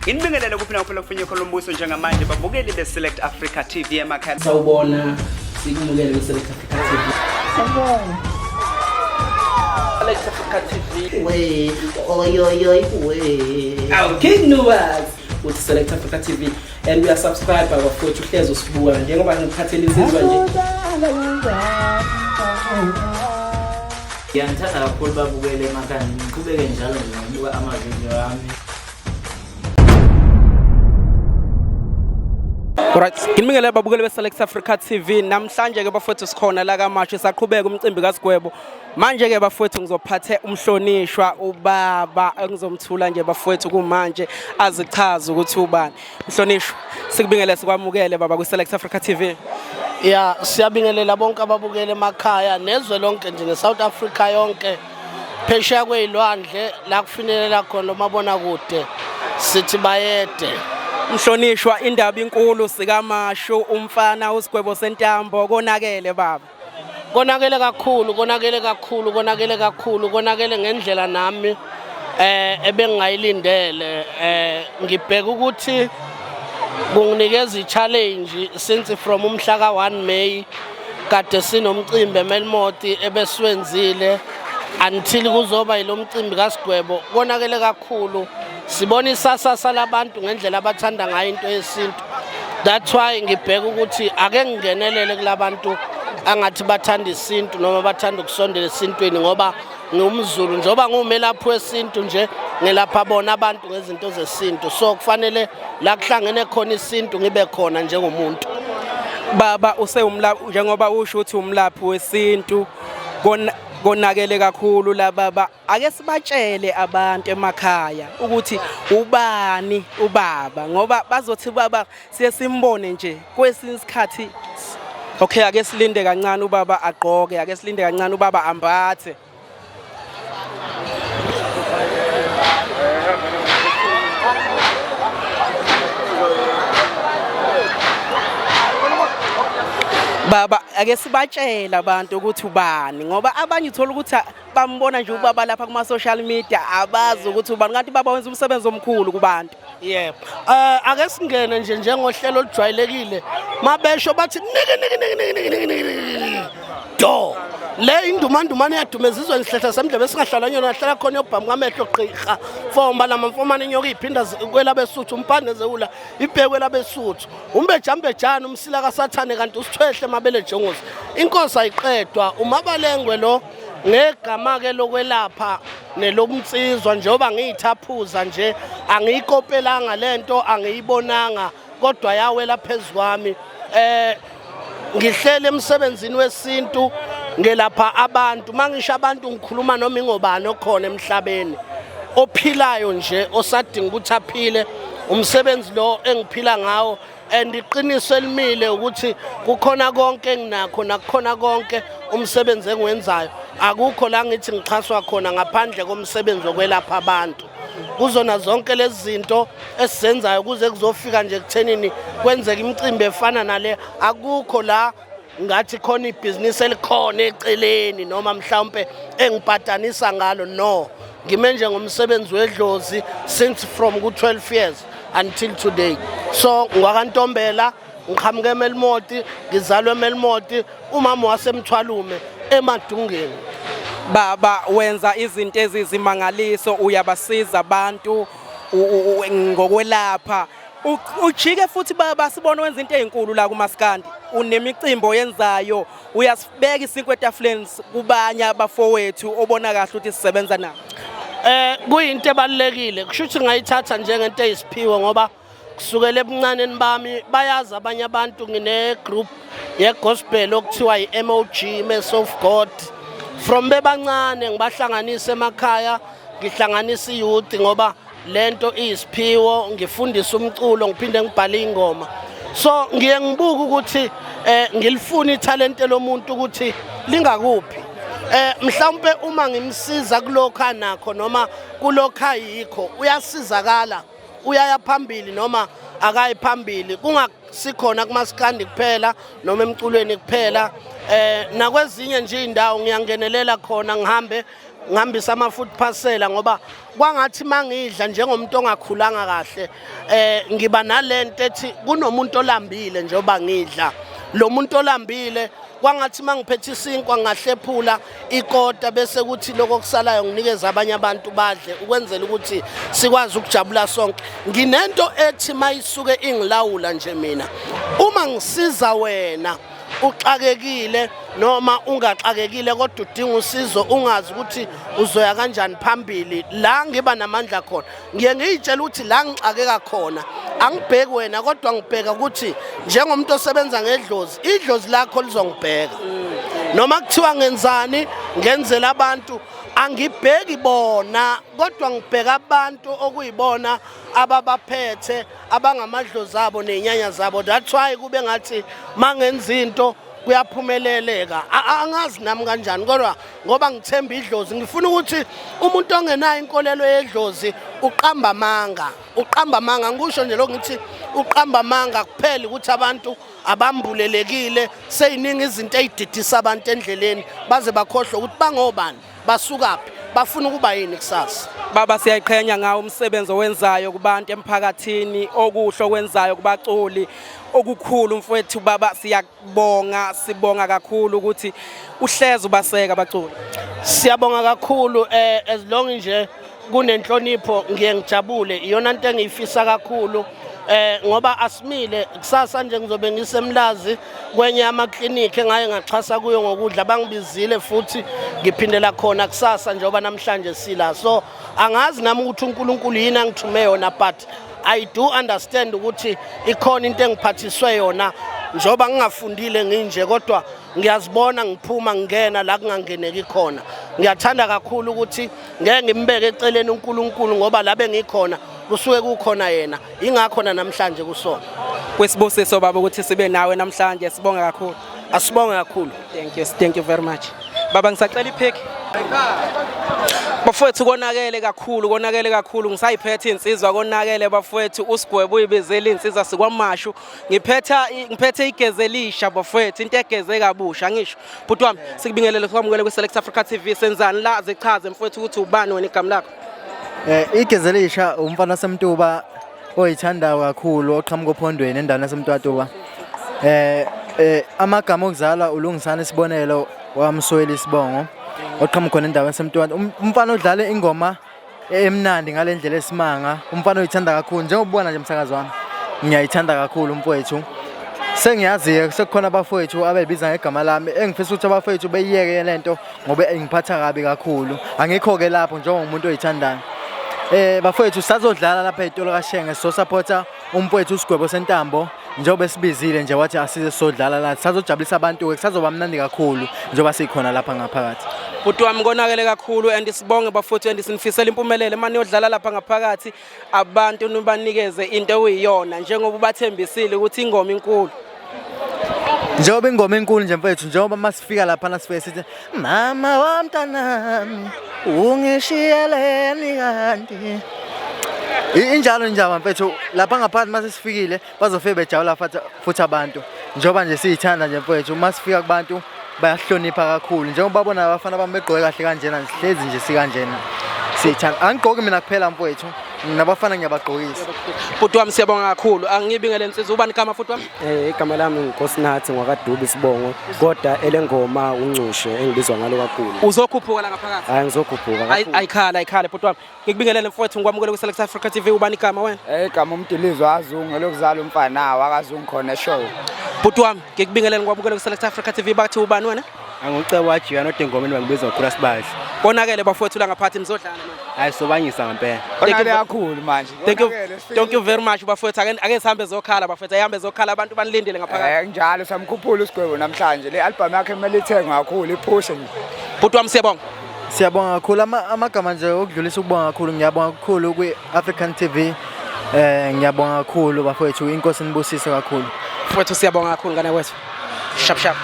Inibingelela kuphela kufunye Colombuso njengamanje babukeli beSelect Africa TV emakhaya. Sawubona sikumukele beSelect Africa TV. Sawubona. Select Africa TV. We, we. Our King Nuwas with Select Africa TV and we are subscribed by our futhi uhlezi usibuka njengoba ngiphathele insizwa nje. Ngiyangithanda kakhulu babukele emakhaya ngiqhubeke njalo ngokubuka amavideo ami. Alright, ngimingele babukele beSelect Africa TV namhlanje ke bafowethu sikhona la kaMashi saqhubeka umcimbi kaSigwebo. Manje ke bafowethu ngizophathe umhlonishwa ubaba engizomthula nje bafowethu kumanje azichaza ukuthi ubani. Mhlonishwa sikubingelele sikwamukele baba kwiSelect Africa TV. Ya siyabingelela bonke ababukele emakhaya nezwe lonke nje ngeSouth Africa yonke phesheya kwezilwandle la kufinelela khona umabona kude sithi bayede. Mhlonishwa indaba inkulu sikaMashu umfana uSigwebo sentambo konakele baba. Konakele kakhulu ngendlela nami ebengayilindele ngibheka ukuthi kunginikeza ichallenge since from umhla ka1 May kade sinomcimbi eMelmoti ebesiwenzile until kuzoba yilomcimbi kaSigwebo konakele kakhulu. Sibona isasasa labantu ngendlela abathanda ngayo into yesintu. That's why ngibheka ukuthi ake ngingenelele kulabantu angathi bathanda isintu noma bathanda ukusondela esintweni ngoba ngumZulu njoba ngumelaphi wesintu nje ngelapha bona abantu ngezinto zesintu. So kufanele la kuhlangene khona isintu ngibe khona njengomuntu. Baba usewumlaphi njengoba usho ukuthi umlaphi wesintu konakele kakhulu la baba ake sibatshele abantu emakhaya ukuthi ubani ubaba ngoba bazothi baba siye simbone nje kwesinye isikhathi. Okay ake silinde kancane ubaba agqoke ake silinde kancane ubaba ambathe. Baba ake sibatshela abantu ukuthi ubani ngoba abanye uthola ukuthi bambona nje ubaba lapha kuma social media abazi ukuthi ubani kanti baba wenza umsebenzi omkhulu kubantu. Yebo. Ake singene nje njengohlelo olujwayelekile mabesho bathi do le indumandumane yadumezizwe ngihlehla semdlebe esingahlala nyona hlala khona yobhamu kamehlo qhiqa fomba lamamfomane inyoka iphinda kwela besuthu umphandeze ula ibhekwe labesuthu umbejambe jana umsila kaSathane kanti usithwehle mabele jongosi inkosi ayiqedwa umabalengwe lo ngegama ke lokwelapha nelomtsizwa njoba ngiyithaphuza nje angiyikopelanga lento angiyibonanga kodwa yawela phezwami ngihlele emsebenzini wesintu ngelapha abantu mangisho abantu ngikhuluma noma ingobani okhona emhlabeni ophilayo nje osadinga ukuthi aphile umsebenzi lo engiphila ngawo andiqiniso elimile ukuthi kukhona konke enginakho nakukhona konke umsebenzi engiwenzayo akukho la ngithi ngixhaswa khona ngaphandle komsebenzi okwelapha abantu kuzona zonke lezi zinto esizenzayo kuze kuzofika nje kuthenini kwenzeka imicimbi efana nale akukho la ngathi khona ibhizinisi elikhona eceleni noma mhlawumbe engiphatanisa ngalo no ngime nje ngomsebenzi wedlozi since from ku12 years until today. So ngwakantombela ngiqhamuke eMelmoti ngizalwe eMelmoti umama wasemthwalume emadungeni. Baba wenza izinto ezizimangaliso uyabasiza abantu ngokwelapha ujike futhi baba sibona wenza into ezinkulu la kuMaskandi unemicimbi oyenzayo uyasibeka isinkwe etafuleni kubanye abafowethu obona kahle ukuthi sisebenza nabo. Kuyinto ebalekile kushuthi ngayithatha njengento eyisiphiwe ngoba kusukela ebuncaneni bami bayazi abanye abantu ngine group ye gospel okuthiwa iMOG Mess of God from bebancane ngibahlanganisa emakhaya ngihlanganisa iyouth ngoba lento iyisiphiwo ngifundisa umculo ngiphinde ngibhale ingoma. So ngiye ngibuka ukuthi ngilifuna italente lomuntu ukuthi lingakuphi mhlawumbe uma ngimsiza kulokho anakho noma kulokho ayikho uyasizakala uyaya phambili noma akayi phambili kungasikhona kuMaskandi kuphela noma emculweni kuphela nakwezinye nje indawo ngiyangenelela khona ngihambe ngihambisa ama-food parcel ngoba kwangathi mangidla njengomuntu ongakhulanga kahle ngiba nalento ethi kunomuntu olambile njengoba ngidla lo muntu olambile kwangathi mangiphethe isinkwa ngahlephula ikota bese kuthi lokho kusalayo nginikeza abanye abantu badle ukwenzela ukuthi sikwazi ukujabula sonke nginento ethi mayisuke ingilawula nje mina uma ngisiza wena uxakekile noma ungaxakekile kodwa udinga usizo ungazi ukuthi uzoya kanjani phambili la ngiba namandla khona ngiye ngiyitshela ukuthi la ngixakeka khona angibheki wena kodwa ngibheka ukuthi njengomuntu osebenza ngedlozi idlozi lakho lizongibheka noma kuthiwa ngenzani ngenzela abantu angibheki bona kodwa ngibheka abantu okuyibona ababaphethe abangamadlozi abo nezinyanya zabo that's why kube ngathi mangenza into kuyaphumeleleka angazi nami kanjani kodwa ngoba ngithemba idlozi ngifuna ukuthi umuntu ongenayo inkolelo yedlozi uqamba amanga ngisho nje lokho ngithi uqamba amanga kuphela ukuthi abantu abambulelekile seyiningi izinto ezididisa abantu endleleni baze bakhohlwe ukuthi bangobani basukaphi bafuna ukuba yini kusasa baba siyayiqhenya ngawo umsebenzi owenzayo kubantu emphakathini okuhle okwenzayo kubaculi okukhulu mfowethu baba sibonga kakhulu ukuthi uhleze ubaseka abaculi siyabonga kakhulu as long nje kunenhlonipho ngiye ngijabule iyona into engiyifisa kakhulu ngoba asimile kusasa nje ngizobe ngisemlazi kwenye amaklinikhi engaye ngaxhasa kuyo ngokudla bangibizile futhi ngiphindela khona kusasa njengoba namhlanje sila so angazi nami ukuthi uNkulunkulu yini angithume yona but I do understand ukuthi ikhona into engiphathiswe yona njengoba ngingafundile nginje kodwa ngiyazibona ngiphuma ngena la kungangeneki khona ngiyathanda kakhulu ukuthi ngeke ngimbeke eceleni uNkulunkulu ngoba labe ngikhona kusuke kukhona yena ingakho namhlanje kusona kwesibusiso baba ukuthi sibe nawe namhlanje sibonga kakhulu asibonge kakhulu thank you very much baba ngisacela ipheki bafowethu konakele kakhulu ngisayiphethe insizwa konakele bafowethu usigwebo uyibizela insizwa sikwamashu ngiphethe igezelisha bafowethu into egeze kabusha ngisho bhuti wami sikubingelele kwamukele kwi-Select Africa TV senzani la zichaze mfowethu ukuthi ubani wena igama lakho igezelisha umfana semtuba oyithandayo kakhulu oqhamuka ophondweni endaweni yasemtwatuba amagama okuzala ulungisana isibonelo wamsweli isibongo oqhamuka khona endaweni yasemtwatuba umfana odlala ingoma emnandi ngalendlela esimanga umfana oyithanda kakhulu njengobona nje umsakazi wami ngiyayithanda kakhulu mfowethu sengiyazi sekukhona abafowethu abebiza ngegama lami engifisa ukuthi abafowethu beyiyeke lento ngoba ingiphatha kabi kakhulu angikho ke lapho njengomuntu oyithandayo bafowethu sazodlala lapha eTolo kaShenge so supporter umfowethu usigwebo sentambo njengoba sibizile nje wathi asize sodlala la sazojabulisa abantu ke kusazoba mnandi kakhulu njengoba sikhona lapha ngaphakathi bhuti wami konakele kakhulu and sibonge bafowethu and sinifisela impumelelo manje yodlala lapha ngaphakathi abantu nibanikeze into okuyiyona njengoba ubathembisile ukuthi ingoma inkulu njengoba ingoma enkulu nje mfethu njengoba masifika lapha nasifike sithi mama wamntanami ungishiyeleni kanti injalo njalo mfethu lapha ngaphakathi masisifikile bazofike bejawula futhi abantu njengoba nje siyithanda nje mfethu masifika kubantu bayahlonipha kakhulu njengoba babona abafana bami begqoke kahle kanjena sihlezi nje sikanjena siyithanda angigqoki mina kuphela mfethu nabafana ngiyabagqokisa bhuti wami siyabonga kakhulu angibingele insizwa ubani igama futhi wami igama lami uNkosinathi ngwakaDubi Sibongo kodwa elengoma uNcushe engibizwa ngalo kakhulu uzokhuphuka la ngaphakathi hayi ngizokhuphuka kakhulu ayikhala bhuti wami ngikubingelele mfowethu ngikwamukele kwi-Select Africa TV ubani igama wena igama uMdilizwe Azungu lokuzala umfana nawo akaZungu khona show bhuti wami ngikubingelele ngikwamukele kwi-Select Africa TV bathi ubani wena Angicebo wajiya nodengomeni bangibizwa uChris Bash konakele bafowethu la ngaphathi nizodlala manje hayi sobanyisa ngempela konakele kakhulu manje thank you very much bafowethu ake sihambe zokhala bafowethu ayihambe zokhala abantu banilindile ngaphakathi njalo samkhuphula usigwebo namhlanje le album yakhe kumele ithengwe kakhulu iphushe nje bhuti wami siyabonga kakhulu amagama nje okudlulisa ukubonga kakhulu ngiyabonga kakhulu kwi-African TV ngiyabonga kakhulu bafowethu inkosi nibusise kakhulu bafowethu siyabonga kakhulu ngane wethu shap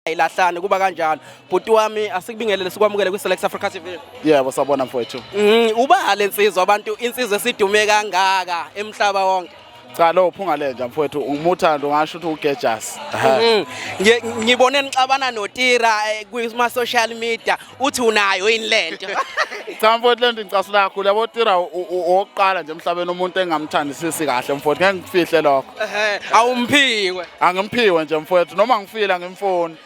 ayilahlane kuba kanjalo. Bhuti wami asikubingelele sikwamukele kwi-Select Africa TV. Yebo sabona mfowethu. Uba lensizwa abantu insizwe esidume kangaka emhlaba wonke. Cha lo uphunga lenja mfowethu umuthando ngasho ukuthi uGejasi. Ngibone nixabana noTira kuma social media uthi unayo inlento. Cha mfowethu lento ngicasula kakhulu yabo Tira oqala nje emhlabeni umuntu engamthandisisi kahle mfowethu ngeke ngifihle lokho. Awumphiwe. Angimpiwe nje mfowethu noma ngifila ngimfoni.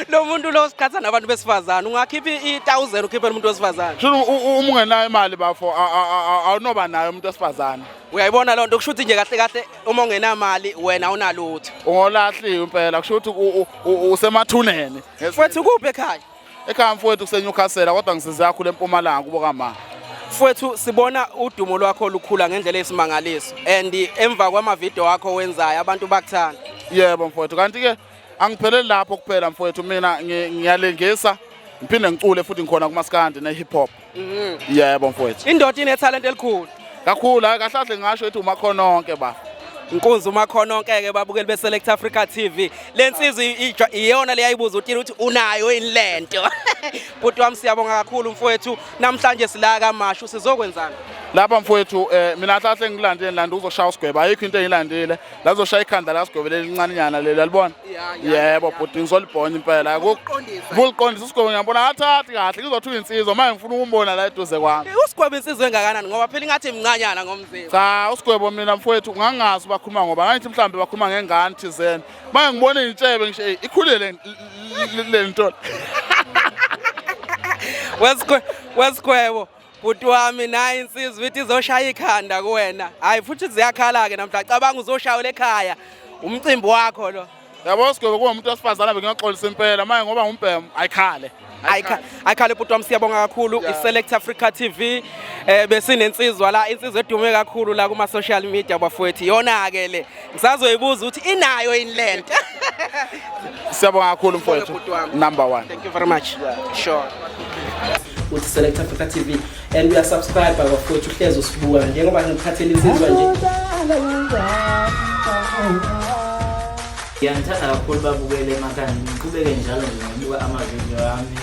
Lo muntu lo sikhatha nabantu besifazana ungakhipha i1000 ukhiphela umuntu wesifazana. Shunu uma ungenayo imali bafo awunoba nayo umuntu wesifazana. Uyayibona lonto kusho ukuthi nje kahle kahle uma ungenamali wena unalutho. Ungolahliwe impela kusho ukuthi usemathuneni. Mfowethu kuphi ekhaya? Ekhaya mfowethu kuseNewcastle kodwa ngisiza kakhulu eMpumalanga kubo kaMama. Mfowethu sibona udumo lwakho lukhula ngendlela esimangaliso and emva kwamavideo akho wenzayo abantu bakuthanda. Yebo mfowethu kanti ke angipheleli lapho kuphela mfowethu mina ngiyalengisa ngiphinde ngicule futhi ngikhona kumaskandi ne hip hop. Yebo mfowethu. Indoda ine talent elikhulu. Kakhulu hayi kahlahle ngasho ethi umakhono onke ba. Inkunzi umakhono onke ke babukeli beSelect Africa TV. Lensizwe iyona leyayibuza uTira ukuthi unayo inlento. Bhuti wami siyabonga kakhulu mfowethu namhlanje sila kaMashu sizokwenzana. Lapha mfowethu mina hlahle ngilandile nilanda uzoshaya usigweba ayikho into engilandile la uzoshaya ikhanda la sigwebe lelincane leli alibona. Yebo bhuti ngizolibhonya impela ukuqondisa usigwebo ngiyabona ngathathi kahle ngizothuka insizwa manje ngifuna ukumbona la eduze kwami. Usigwebo insizwe engakanani ngoba phela ingathi imncanyana ngomzimba. Cha usigwebo mina mfowethu ngangazi bakhuluma ngoba ngathi mhlambe bakhuluma ngengane thizeni manje ngibone intshebe ngisho ikhulele lento. Wesigwebo bhuti wami nayi insizwa ithi izoshaya ikhanda kuwena. Hayi futhi ziyakhala ke namhla cabanga uzoshaya ekhaya umcimbi wakho lo. Yabo sigwebo kuwumuntu wesifazana bengiyaxolisa impela manje ngoba ngumbhemu ayikhale. Ayikhale bhuti wami siyabonga kakhulu iSelect Africa TV besinensizwa la insizwa edume kakhulu la kuma social media bafowethu yona ke le ngisazoyibuza ukuthi inayo inlento. Siyabonga kakhulu mfowethu number 1. Thank you very much. Sure. Uthi Select Africa TV and we are subscribed bafowethu uhlezi usibuka njengoba ngiphathele insizwa nje. Ngiyangithanda kakhulu babukele emakhaya ngiqhubeke njalo ngibuka amavideo ami.